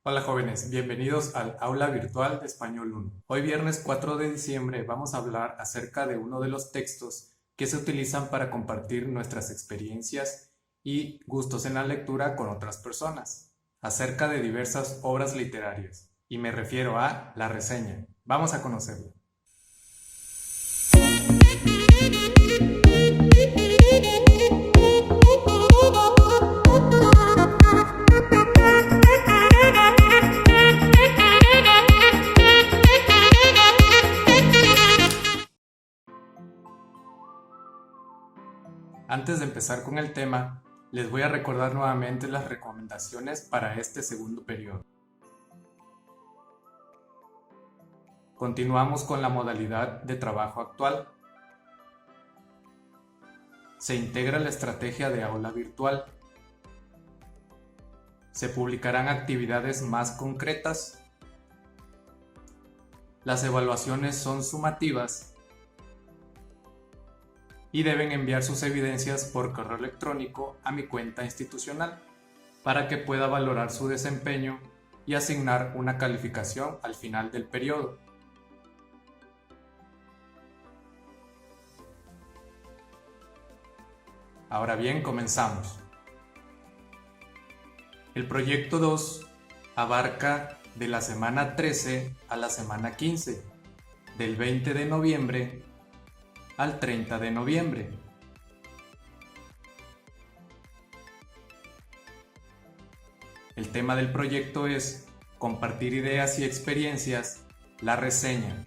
Hola jóvenes, bienvenidos al Aula Virtual de Español 1. Hoy viernes 4 de diciembre vamos a hablar acerca de uno de los textos que se utilizan para compartir nuestras experiencias y gustos en la lectura con otras personas, acerca de diversas obras literarias, y me refiero a la reseña. Vamos a conocerla. Antes de empezar con el tema, les voy a recordar nuevamente las recomendaciones para este segundo periodo. Continuamos con la modalidad de trabajo actual. Se integra la estrategia de aula virtual. Se publicarán actividades más concretas. Las evaluaciones son sumativas y deben enviar sus evidencias por correo electrónico a mi cuenta institucional para que pueda valorar su desempeño y asignar una calificación al final del periodo. Ahora bien, comenzamos. El proyecto 2 abarca de la semana 13 a la semana 15, del 20 de noviembre al 30 de noviembre. El tema del proyecto es compartir ideas y experiencias, la reseña.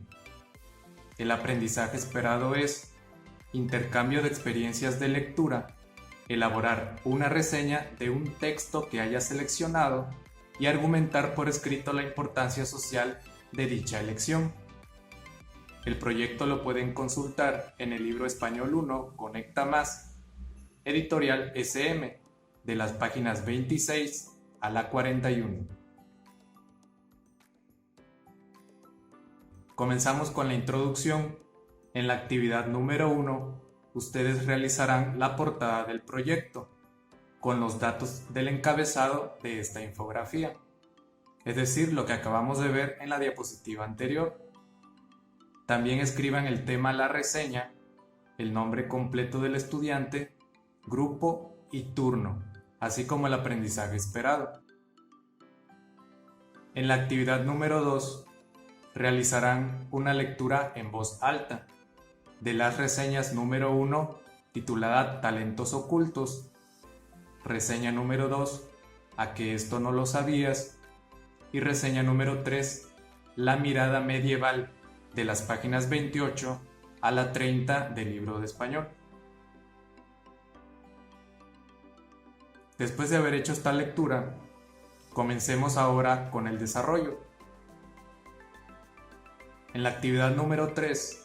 El aprendizaje esperado es intercambio de experiencias de lectura, elaborar una reseña de un texto que haya seleccionado y argumentar por escrito la importancia social de dicha elección. El proyecto lo pueden consultar en el libro Español 1 Conecta Más, editorial SM, de las páginas 26 a la 41. Comenzamos con la introducción. En la actividad número 1, ustedes realizarán la portada del proyecto, con los datos del encabezado de esta infografía, es decir, lo que acabamos de ver en la diapositiva anterior. También escriban el tema de la reseña, el nombre completo del estudiante, grupo y turno, así como el aprendizaje esperado. En la actividad número 2, realizarán una lectura en voz alta de las reseñas número 1, titulada Talentos Ocultos, reseña número 2, ¿A que esto no lo sabías?, y reseña número 3, La mirada medieval, de las páginas 28 a la 30 del libro de español. Después de haber hecho esta lectura, comencemos ahora con el desarrollo. En la actividad número 3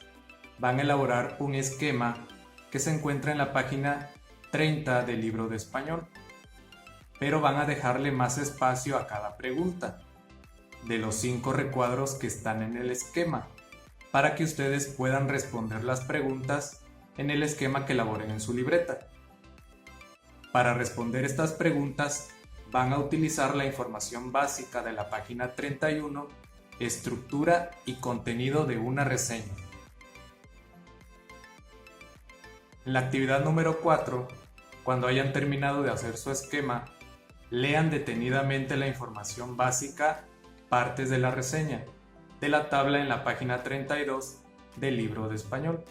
van a elaborar un esquema que se encuentra en la página 30 del libro de español, pero van a dejarle más espacio a cada pregunta de los 5 recuadros que están en el esquema, para que ustedes puedan responder las preguntas en el esquema que elaboren en su libreta. Para responder estas preguntas van a utilizar la información básica de la página 31, estructura y contenido de una reseña. En la actividad número 4, cuando hayan terminado de hacer su esquema, lean detenidamente la información básica, partes de la reseña, de la tabla en la página 32 del libro de español.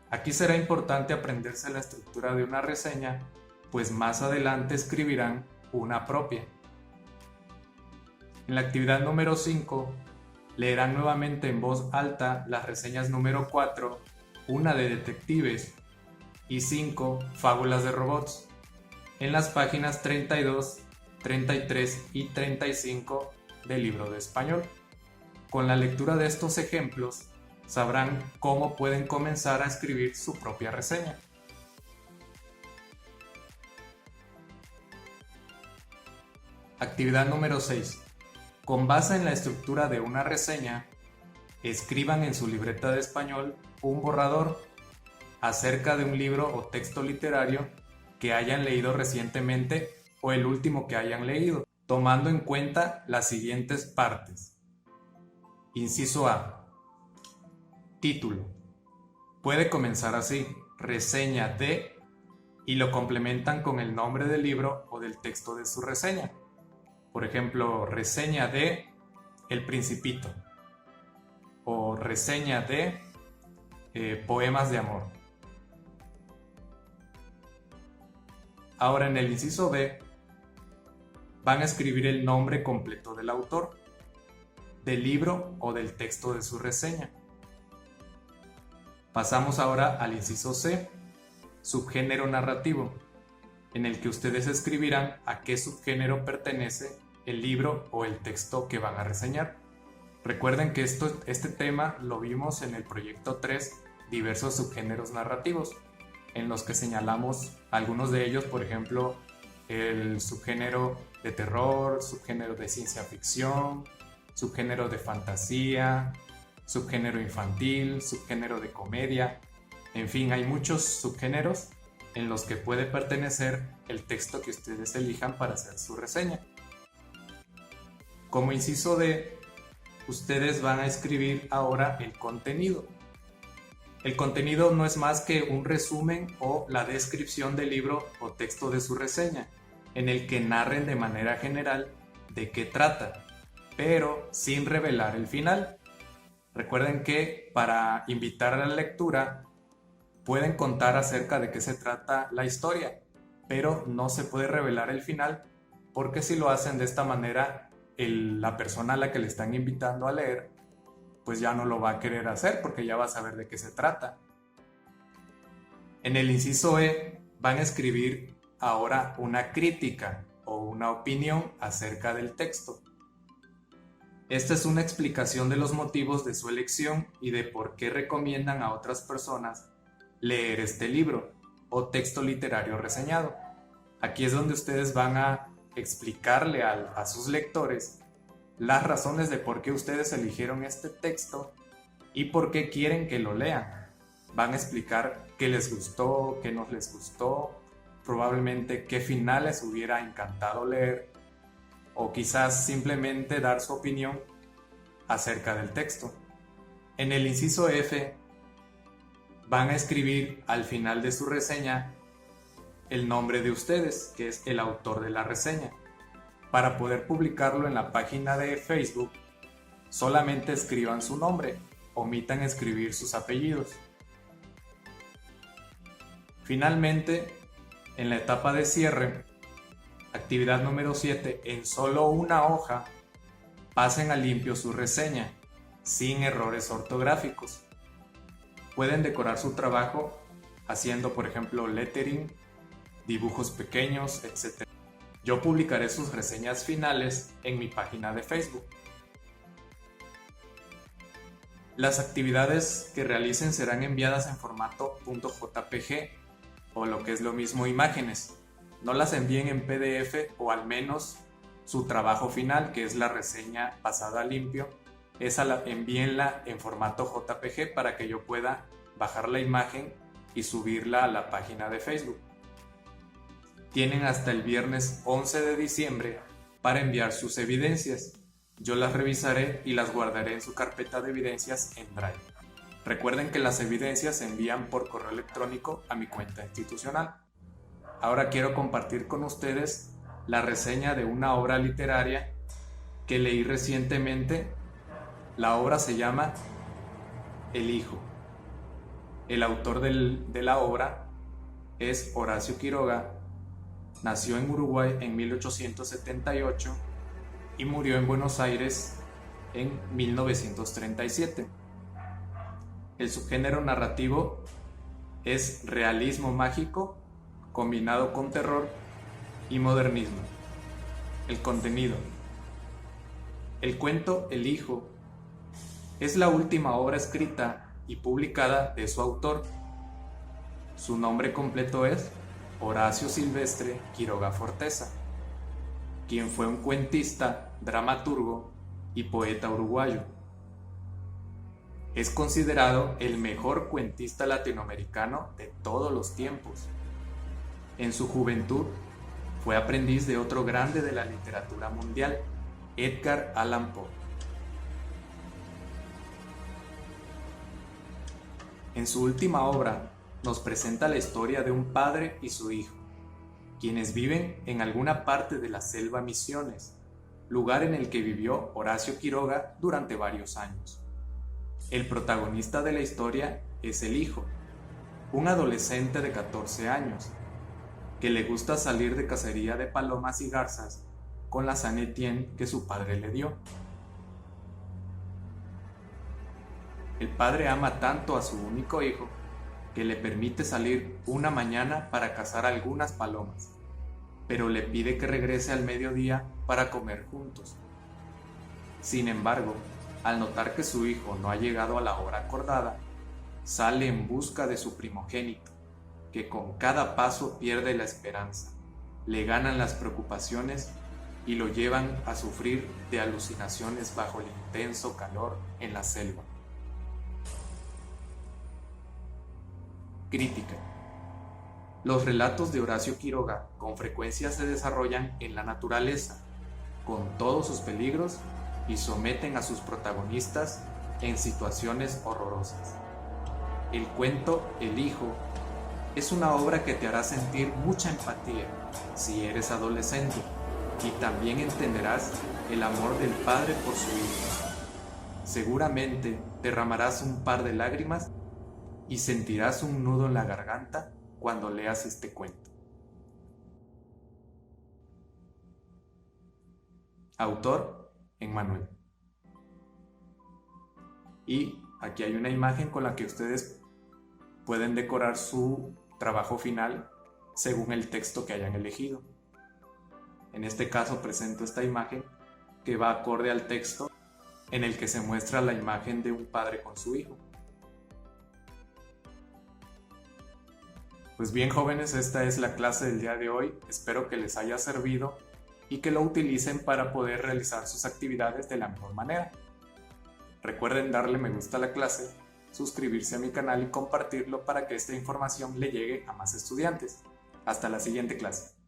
Aquí será importante aprenderse la estructura de una reseña, pues más adelante escribirán una propia. En la actividad número 5, leerán nuevamente en voz alta las reseñas número 4, una de detectives, y 5, fábulas de robots, en las páginas 32, 33 y 35 del libro de español. Con la lectura de estos ejemplos, sabrán cómo pueden comenzar a escribir su propia reseña. Actividad número 6. Con base en la estructura de una reseña, escriban en su libreta de español un borrador acerca de un libro o texto literario que hayan leído recientemente o el último que hayan leído. tomando en cuenta las siguientes partes. Inciso A. Título. Puede comenzar así: reseña de, y lo complementan con el nombre del libro o del texto de su reseña. Por ejemplo, reseña de El Principito o reseña de Poemas de Amor. Ahora, en el inciso B van a escribir el nombre completo del autor, del libro o del texto de su reseña. Pasamos ahora al inciso C, subgénero narrativo, en el que ustedes escribirán a qué subgénero pertenece el libro o el texto que van a reseñar. Recuerden que este tema lo vimos en el proyecto 3, diversos subgéneros narrativos, en los que señalamos algunos de ellos, por ejemplo, el subgénero de terror, subgénero de ciencia ficción, subgénero de fantasía, subgénero infantil, subgénero de comedia. En fin, hay muchos subgéneros en los que puede pertenecer el texto que ustedes elijan para hacer su reseña. Como inciso D, ustedes van a escribir ahora el contenido. El contenido no es más que un resumen o la descripción del libro o texto de su reseña, en el que narren de manera general de qué trata, pero sin revelar el final. Recuerden que para invitar a la lectura pueden contar acerca de qué se trata la historia, pero no se puede revelar el final, porque si lo hacen de esta manera, la persona a la que le están invitando a leer pues ya no lo va a querer hacer porque ya va a saber de qué se trata. En el inciso E van a escribir ahora una crítica o una opinión acerca del texto. Esta es una explicación de los motivos de su elección y de por qué recomiendan a otras personas leer este libro o texto literario reseñado. Aquí es donde ustedes van a explicarle a sus lectores las razones de por qué ustedes eligieron este texto y por qué quieren que lo lean. Van a explicar qué les gustó, qué no les gustó, probablemente qué final les hubiera encantado leer, o quizás simplemente dar su opinión acerca del texto. En el inciso F van a escribir al final de su reseña el nombre de ustedes, que es el autor de la reseña. Para poder publicarlo en la página de Facebook, solamente escriban su nombre, omitan escribir sus apellidos. Finalmente, en la etapa de cierre, actividad número 7, en solo una hoja, pasen a limpio su reseña, sin errores ortográficos. Pueden decorar su trabajo haciendo, por ejemplo, lettering, dibujos pequeños, etc. Yo publicaré sus reseñas finales en mi página de Facebook. Las actividades que realicen serán enviadas en formato .jpg o lo que es lo mismo imágenes. No las envíen en PDF, o al menos su trabajo final, que es la reseña pasada a limpio, envíenla en formato JPG para que yo pueda bajar la imagen y subirla a la página de Facebook. Tienen hasta el viernes 11 de diciembre para enviar sus evidencias. Yo las revisaré y las guardaré en su carpeta de evidencias en Drive. Recuerden que las evidencias se envían por correo electrónico a mi cuenta institucional. Ahora quiero compartir con ustedes la reseña de una obra literaria que leí recientemente. La obra se llama El Hijo. El autor de la obra es Horacio Quiroga. Nació en Uruguay en 1878 y murió en Buenos Aires en 1937. El subgénero narrativo es realismo mágico combinado con terror y modernismo. El contenido. El cuento El Hijo es la última obra escrita y publicada de su autor. Su nombre completo es Horacio Silvestre Quiroga Forteza, quien fue un cuentista, dramaturgo y poeta uruguayo. Es considerado el mejor cuentista latinoamericano de todos los tiempos. En su juventud Fue aprendiz de otro grande de la literatura mundial, Edgar Allan Poe. En su última obra, nos presenta la historia de un padre y su hijo, quienes viven en alguna parte de la selva Misiones, lugar en el que vivió Horacio Quiroga durante varios años. El protagonista de la historia es el hijo, un adolescente de 14 años, que le gusta salir de cacería de palomas y garzas con la San Etienne que su padre le dio. El padre ama tanto a su único hijo que le permite salir una mañana para cazar algunas palomas, pero le pide que regrese al mediodía para comer juntos. Sin embargo, al notar que su hijo no ha llegado a la hora acordada, sale en busca de su primogénito, que con cada paso pierde la esperanza, le ganan las preocupaciones y lo llevan a sufrir de alucinaciones bajo el intenso calor en la selva. Crítica. Los relatos de Horacio Quiroga con frecuencia se desarrollan en la naturaleza, con todos sus peligros, y someten a sus protagonistas en situaciones horrorosas. El cuento El Hijo es una obra que te hará sentir mucha empatía si eres adolescente, y también entenderás el amor del padre por su hijo. Seguramente derramarás un par de lágrimas y sentirás un nudo en la garganta cuando leas este cuento. Autor: Emmanuel. Y aquí hay una imagen con la que ustedes pueden decorar su trabajo final según el texto que hayan elegido. En este caso presento esta imagen que va acorde al texto en el que se muestra la imagen de un padre con su hijo. Pues bien, jóvenes, esta es la clase del día de hoy. Espero que les haya servido y que lo utilicen para poder realizar sus actividades de la mejor manera. Recuerden darle me gusta a la clase, suscribirse a mi canal y compartirlo para que esta información le llegue a más estudiantes. Hasta la siguiente clase.